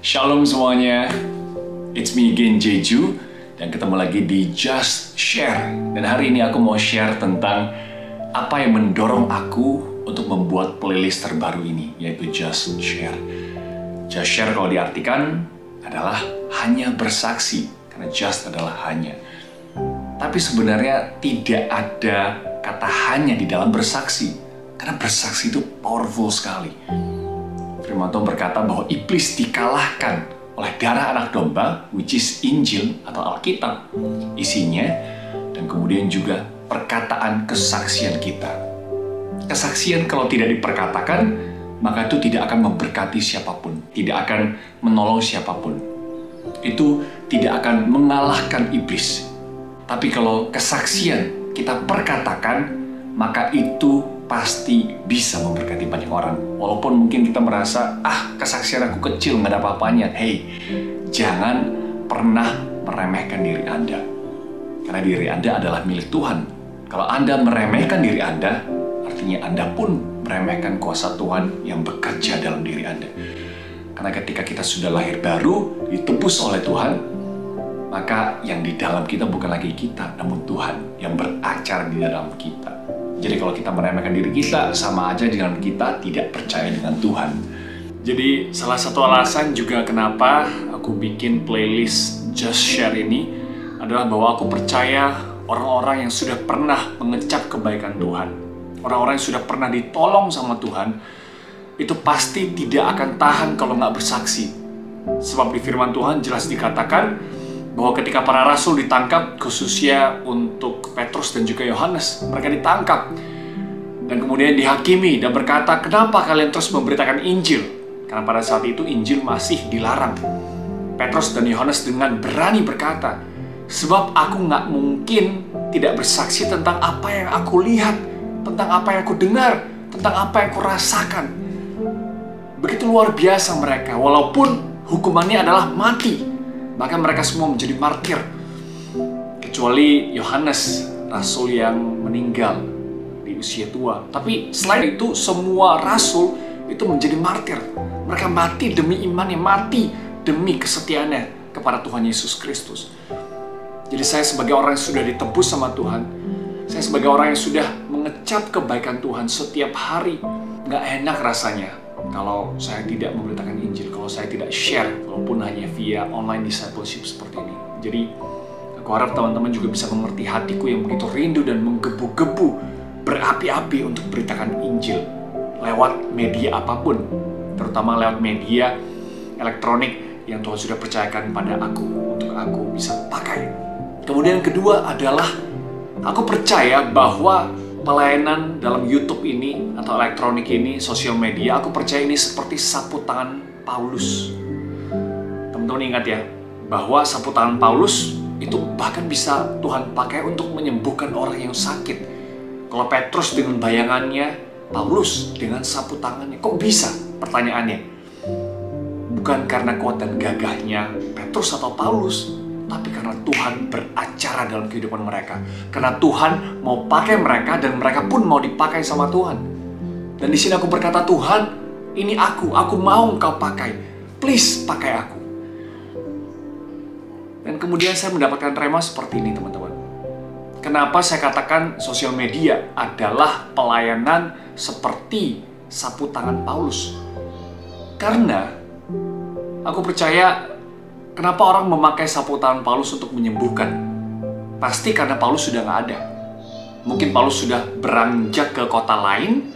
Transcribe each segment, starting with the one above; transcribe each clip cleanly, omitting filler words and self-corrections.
Shalom semuanya, it's me again Jeju, dan ketemu lagi di Just Share. Dan hari ini aku mau share tentang apa yang mendorong aku untuk membuat playlist terbaru ini, yaitu Just Share. Just Share kalau diartikan adalah hanya bersaksi, karena just adalah hanya. Tapi sebenarnya tidak ada kata hanya di dalam bersaksi, karena bersaksi itu powerful sekali. Firman Tuhan berkata bahwa iblis dikalahkan oleh darah anak domba, which is Injil atau Alkitab, isinya, dan kemudian juga perkataan kesaksian kita. Kesaksian kalau tidak diperkatakan, maka itu tidak akan memberkati siapapun, tidak akan menolong siapapun. Itu tidak akan mengalahkan iblis. Tapi kalau kesaksian kita perkatakan, maka itu pasti bisa memberkati banyak orang. Walaupun mungkin kita merasa, kesaksian aku kecil, nggak ada apa-apanya. Hey, jangan pernah meremehkan diri Anda. Karena diri Anda adalah milik Tuhan. Kalau Anda meremehkan diri Anda, artinya Anda pun meremehkan kuasa Tuhan yang bekerja dalam diri Anda. Karena ketika kita sudah lahir baru, ditebus oleh Tuhan, maka yang di dalam kita bukan lagi kita, namun Tuhan yang beracara di dalam kita. Jadi kalau kita meremehkan diri kita, sama aja dengan kita tidak percaya dengan Tuhan. Jadi salah satu alasan juga kenapa aku bikin playlist Just Share ini adalah bahwa aku percaya orang-orang yang sudah pernah mengecap kebaikan Tuhan, orang-orang yang sudah pernah ditolong sama Tuhan, itu pasti tidak akan tahan kalau nggak bersaksi. Sebab di firman Tuhan jelas dikatakan bahwa ketika para rasul ditangkap, khususnya untuk Petrus dan juga Yohanes, mereka ditangkap dan kemudian dihakimi dan berkata, kenapa kalian terus memberitakan Injil? Karena pada saat itu Injil masih dilarang. Petrus dan Yohanes dengan berani berkata, sebab aku nggak mungkin tidak bersaksi tentang apa yang aku lihat, tentang apa yang aku dengar, tentang apa yang aku rasakan. Begitu luar biasa mereka, walaupun hukumannya adalah mati. Maka mereka semua menjadi martir. Kecuali Yohanes, rasul yang meninggal di usia tua. Tapi selain itu, semua rasul itu menjadi martir. Mereka mati demi imannya, mati demi kesetiaannya kepada Tuhan Yesus Kristus. Jadi saya sebagai orang yang sudah ditebus sama Tuhan, saya sebagai orang yang sudah mengecap kebaikan Tuhan setiap hari, gak enak rasanya kalau saya tidak memberitakan Injil, kalau saya tidak share, walaupun hanya via online discipleship seperti ini. Jadi, aku harap teman-teman juga bisa mengerti hatiku yang begitu rindu dan menggebu-gebu, berapi-api untuk beritakan Injil lewat media apapun, terutama lewat media elektronik yang Tuhan sudah percayakan pada aku, untuk aku bisa pakai. Kemudian yang kedua adalah, aku percaya bahwa pelayanan dalam YouTube ini atau elektronik ini, sosial media, aku percaya ini seperti sapu tangan Paulus. Teman-teman ingat ya, bahwa sapu tangan Paulus itu bahkan bisa Tuhan pakai untuk menyembuhkan orang yang sakit. Kalau Petrus dengan bayangannya, Paulus dengan sapu tangannya. Kok bisa? Pertanyaannya. Bukan karena kuat dan gagahnya Petrus atau Paulus, tapi karena Tuhan beracara dalam kehidupan mereka. Karena Tuhan mau pakai mereka dan mereka pun mau dipakai sama Tuhan. Dan di sini aku berkata, Tuhan, ini aku mau Engkau pakai. Please pakai aku. Dan kemudian saya mendapatkan rema seperti ini, teman-teman. Kenapa saya katakan sosial media adalah pelayanan seperti sapu tangan Paulus? Karena aku percaya, kenapa orang memakai sapu tangan Paulus untuk menyembuhkan? Pasti karena Paulus sudah nggak ada. Mungkin Paulus sudah beranjak ke kota lain,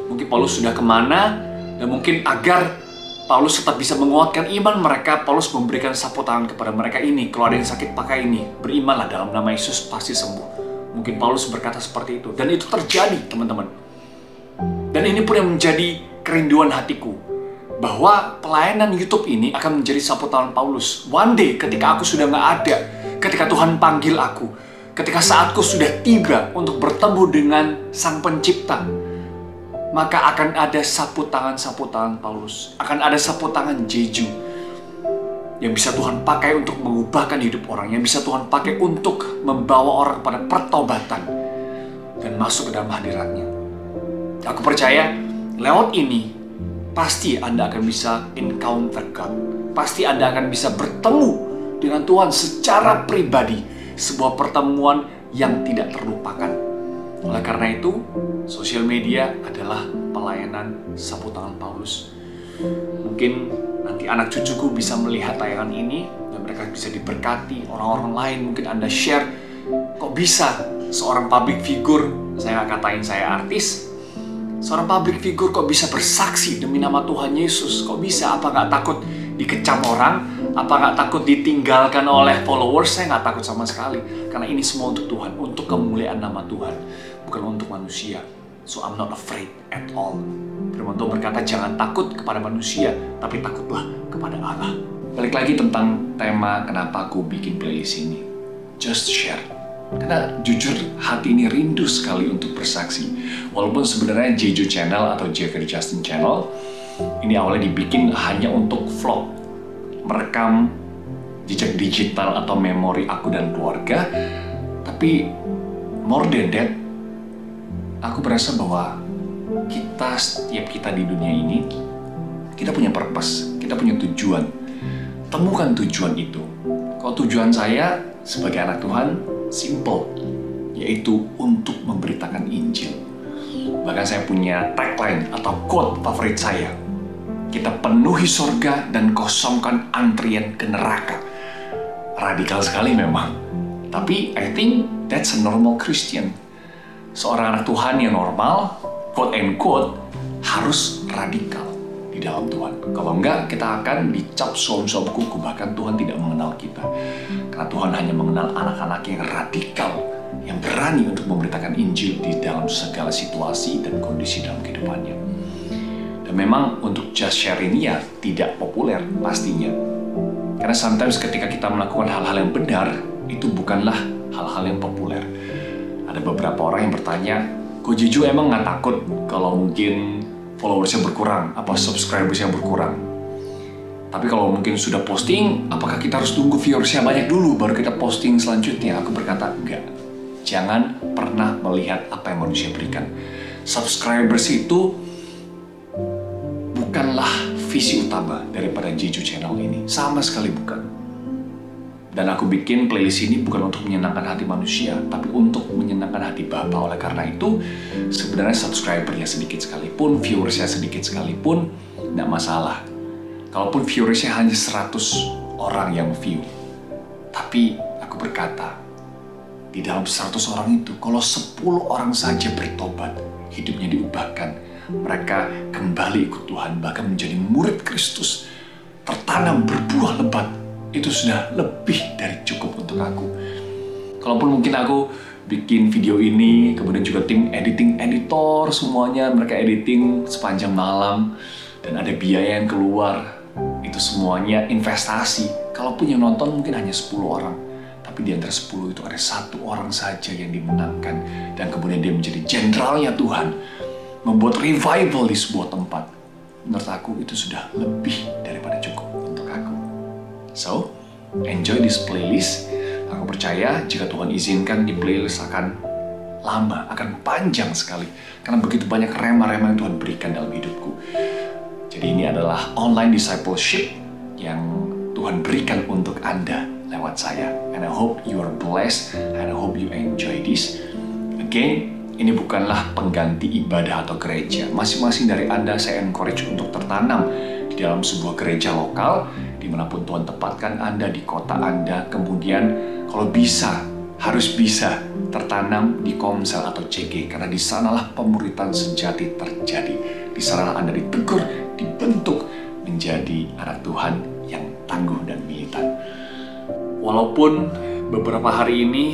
mungkin Paulus sudah kemana, dan mungkin agar Paulus tetap bisa menguatkan iman mereka, Paulus memberikan sapu tangan kepada mereka ini. Kalau ada yang sakit, pakai ini. Berimanlah dalam nama Yesus, pasti sembuh. Mungkin Paulus berkata seperti itu. Dan itu terjadi, teman-teman. Dan ini pun yang menjadi kerinduan hatiku, bahwa pelayanan YouTube ini akan menjadi sapu tangan Paulus. One day ketika aku sudah nggak ada, ketika Tuhan panggil aku, ketika saatku sudah tiba untuk bertemu dengan Sang Pencipta, maka akan ada sapu tangan Paulus, akan ada sapu tangan Jeju yang bisa Tuhan pakai untuk mengubahkan hidup orang, yang bisa Tuhan pakai untuk membawa orang kepada pertobatan dan masuk ke dalam hadiratnya. Aku percaya lewat ini pasti Anda akan bisa encounter God. Pasti Anda akan bisa bertemu dengan Tuhan secara pribadi. Sebuah pertemuan yang tidak terlupakan. Oleh karena itu, sosial media adalah pelayanan sapu tangan Paulus. Mungkin nanti anak cucuku bisa melihat tayangan ini dan mereka bisa diberkati. Orang-orang lain mungkin Anda share, kok bisa seorang public figure, saya nggak katain saya artis, seorang public figure kok bisa bersaksi demi nama Tuhan Yesus? Kok bisa? Apa nggak takut dikecam orang? Apa nggak takut ditinggalkan oleh followers? Saya nggak takut sama sekali. Karena ini semua untuk Tuhan, untuk kemuliaan nama Tuhan, bukan untuk manusia. So I'm not afraid at all. Firman Tuhan berkata, jangan takut kepada manusia, tapi takutlah kepada Allah. Balik lagi tentang tema kenapa aku bikin playlist ini. Just share. Karena jujur hati ini rindu sekali untuk bersaksi. Walaupun sebenarnya Jeju Channel atau Jeffrey Justin Channel ini awalnya dibikin hanya untuk vlog, merekam jejak digital atau memori aku dan keluarga. Tapi more than that, aku berasa bahwa setiap kita di dunia ini, kita punya purpose, kita punya tujuan. Temukan tujuan itu. Kalau tujuan saya sebagai anak Tuhan, simple, yaitu untuk memberitakan Injil. Bahkan saya punya tagline atau quote favorit saya. Kita penuhi sorga dan kosongkan antrian ke neraka. Radikal sekali memang. Tapi I think that's a normal Christian. Seorang anak Tuhan yang normal, quote and quote, harus radikal di dalam Tuhan. Kalau enggak, kita akan dicap suam-suam kuku, bahkan Tuhan tidak mengenal kita. Karena Tuhan hanya mengenal anak-anak yang radikal, yang berani untuk memberitakan Injil di dalam segala situasi dan kondisi dalam kehidupannya. Dan memang untuk just share ini ya tidak populer pastinya. Karena sometimes ketika kita melakukan hal-hal yang benar, itu bukanlah hal-hal yang populer. Ada beberapa orang yang bertanya, kok Jeju emang nggak takut kalau mungkin followersnya berkurang, apa subscribersnya berkurang? Tapi kalau mungkin sudah posting, apakah kita harus tunggu viewersnya banyak dulu baru kita posting selanjutnya? Aku berkata, enggak. Jangan pernah melihat apa yang manusia berikan. Subscribers itu bukanlah visi utama daripada Jeju Channel ini. Sama sekali bukan. Dan aku bikin playlist ini bukan untuk menyenangkan hati manusia, tapi untuk menyenangkan hati Bapa. Oleh karena itu, sebenarnya subscribernya sedikit sekalipun, viewersnya sedikit sekalipun, tidak masalah. Kalaupun viewersnya hanya 100 orang yang view. Tapi aku berkata, di dalam 100 orang itu, kalau 10 orang saja bertobat, hidupnya diubahkan, mereka kembali ikut Tuhan, bahkan menjadi murid Kristus, tertanam berbuah lebat, itu sudah lebih dari cukup untuk aku. Kalaupun mungkin aku bikin video ini, kemudian juga tim editor semuanya, mereka editing sepanjang malam, dan ada biaya yang keluar, itu semuanya investasi. Kalaupun yang nonton mungkin hanya 10 orang, tapi di antara 10 itu ada 1 orang saja yang dimenangkan, dan kemudian dia menjadi jenderalnya Tuhan, membuat revival di sebuah tempat. Menurut aku itu sudah lebih daripada cukup untuk aku. So, enjoy this playlist. Aku percaya jika Tuhan izinkan di playlist akan lama, akan panjang sekali. Karena begitu banyak rema-rema yang Tuhan berikan dalam hidupku. Jadi ini adalah online discipleship yang Tuhan berikan untuk Anda lewat saya. And I hope you are blessed and I hope you enjoy this. Again, ini bukanlah pengganti ibadah atau gereja. Masing-masing dari Anda saya encourage untuk tertanam di dalam sebuah gereja lokal, dimanapun Tuhan tempatkan Anda, di kota Anda. Kemudian kalau bisa, harus bisa tertanam di Komsel atau CG, karena di sanalah pemuritan sejati terjadi. Di sanalah Anda ditegur, dibentuk menjadi anak Tuhan yang tangguh dan militan. Walaupun beberapa hari ini,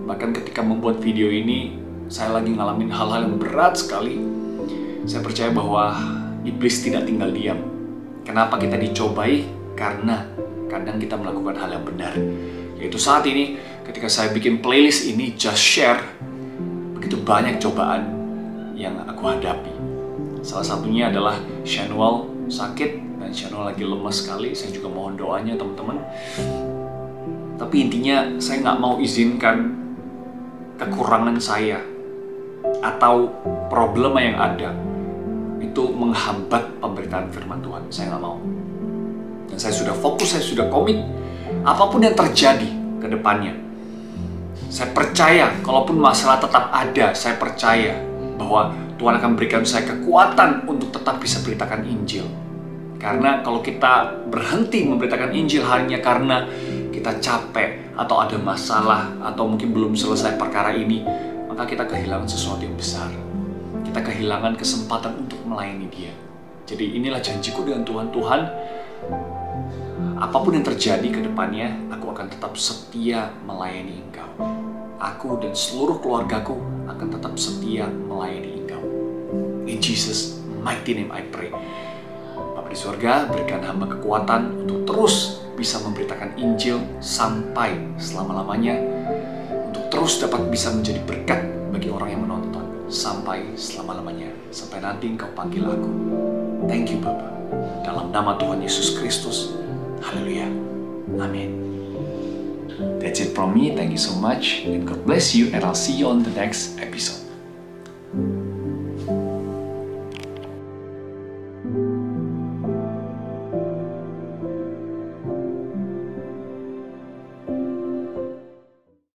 bahkan ketika membuat video ini, saya lagi ngalamin hal-hal yang berat sekali. Saya percaya bahwa iblis tidak tinggal diam. Kenapa kita dicobai? Karena kadang kita melakukan hal yang benar. Yaitu saat ini, ketika saya bikin playlist ini, Just Share, begitu banyak cobaan yang aku hadapi. Salah satunya adalah Shanuel sakit, dan Shanuel lagi lemas sekali. Saya juga mohon doanya teman-teman. Tapi intinya, saya nggak mau izinkan kekurangan saya atau problema yang ada itu menghambat pemberitaan firman Tuhan. Saya nggak mau. Dan saya sudah fokus, saya sudah komit. Apapun yang terjadi ke depannya, saya percaya, kalaupun masalah tetap ada, saya percaya bahwa Tuhan akan berikan saya kekuatan untuk tetap bisa beritakan Injil. Karena kalau kita berhenti memberitakan Injil hanya karena kita capek, atau ada masalah, atau mungkin belum selesai perkara ini, maka kita kehilangan sesuatu yang besar. Kita kehilangan kesempatan untuk melayani Dia. Jadi inilah janjiku dengan Tuhan. Tuhan, apapun yang terjadi ke depannya, aku akan tetap setia melayani Engkau. Aku dan seluruh keluargaku akan tetap setia melayani Engkau. In Jesus' mighty name I pray. Bapa di surga, berikan hamba kekuatan untuk terus bisa memberitakan Injil sampai selama-lamanya, untuk terus dapat bisa menjadi berkat bagi orang yang menonton sampai selama-lamanya, sampai nanti Engkau panggil aku. Thank you Bapa, dalam nama Tuhan Yesus Kristus. Haleluya, amin. That's it from me. Thank you so much, and God bless you, and I'll see you on the next episode.